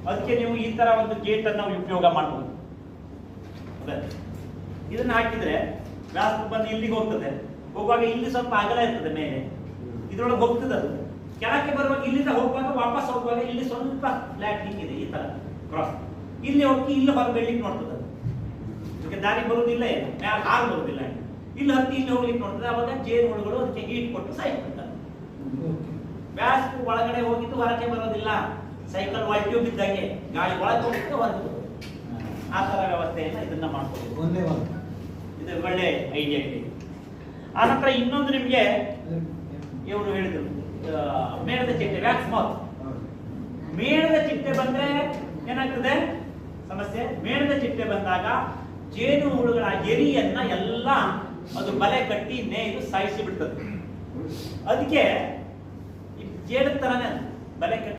ಅದಕ್ಕೆ ನೀವು ಈ ತರ ಒಂದು ಗೇಟ್ ಅನ್ನು ಉಪಯೋಗ ಮಾಡಬಹುದು. ಇದನ್ನ ಹಾಕಿದ್ರೆ ವ್ಯಾಸ ಬಂದು ಇಲ್ಲಿಗೆ ಹೋಗ್ತದೆ, ಹೋಗುವಾಗ ಇಲ್ಲಿ ಸ್ವಲ್ಪ ಅಗಲ ಇರ್ತದೆ ಮೇಲೆ, ಇದ್ರೊಳಗೆ ಹೋಗ್ತದೆ. ಅದು ಕೆಳಕ್ಕೆ ಬರುವಾಗ ಇಲ್ಲಿಂದ ಹೋಗುವಾಗ ವಾಪಸ್ ಹೋಗುವಾಗ ಇಲ್ಲಿ ಸ್ವಲ್ಪ ಫ್ಲಾಟಿಂಗ್ ಇದೆ, ಈ ತರ ಕ್ರಾಸ್ ಇಲ್ಲಿ ಹೋಗಿ ಇಲ್ಲಿ ಹೊರಬೀಳ್ಲಿಕ್ಕೆ ನೋಡ್ತದೆ. ಅದಕ್ಕೆ ದಾರಿ ಬರುವುದಿಲ್ಲ, ಮ್ಯಾಲ ಹಾರು ಬರುವುದಿಲ್ಲ, ಇಲ್ಲಿ ಹತ್ತಿ ಇಲ್ಲಿ ಹೋಗ್ಲಿಕ್ಕೆ ನೋಡ್ತದೆ. ಅವಾಗ ಜೇನುಹುಳುಗಳು ಅದಕ್ಕೆ ಹೀಟ್ ಕೊಟ್ಟು ಸಾಯ್ಬಿಡ್ತದೆ. ವ್ಯಾಸ್ ಒಳಗಡೆ ಹೋಗಿದ್ದು ಹೊರಗೆ ಬರೋದಿಲ್ಲ, ಸೈಕಲ್ ವಾಲ್ಟ್ಯೂಬ್ ಇದ್ದಾಗೆ ಗಾಳಿ ಒಳಗೆ ಹೋಗಿದ್ದು ಹೊರಗೆ ಬರೋದು. ಆ ತರ ವ್ಯವಸ್ಥೆಯನ್ನ ಇದನ್ನ ಮಾಡ್ಕೊಳ್ಳೋದು. ಇದು ಒಳ್ಳೆ ಐಡಿಯಾ ಇದೆ. ಆನಂತರ ಇನ್ನೊಂದು ನಿಮ್ಗೆ ಇವರು ಹೇಳಿದ್ರು ಮೇಣದ ಚಿಟ್ಟೆ, ವ್ಯಾಕ್ಸ್ ಮೌತ್. ಮೇಣದ ಚಿಟ್ಟೆ ಬಂದ್ರೆ ಏನಾಗ್ತದೆ ಸಮಸ್ಯೆ? ಮೇಣದ ಚಿಟ್ಟೆ ಬಂದಾಗ ಜೇನು ಹುಳುಗಳ ಎರಿಯನ್ನ ಎಲ್ಲ ಅದು ಬಲೆ ಕಟ್ಟಿ ನೇಯ್ದು ಸಾಯಿಸಿ ಬಿಡ್ತದೆ. ಅದಕ್ಕೆ ಜೇಡ ತರನೇ ಬಲೆ ಕಟ್ಟಿ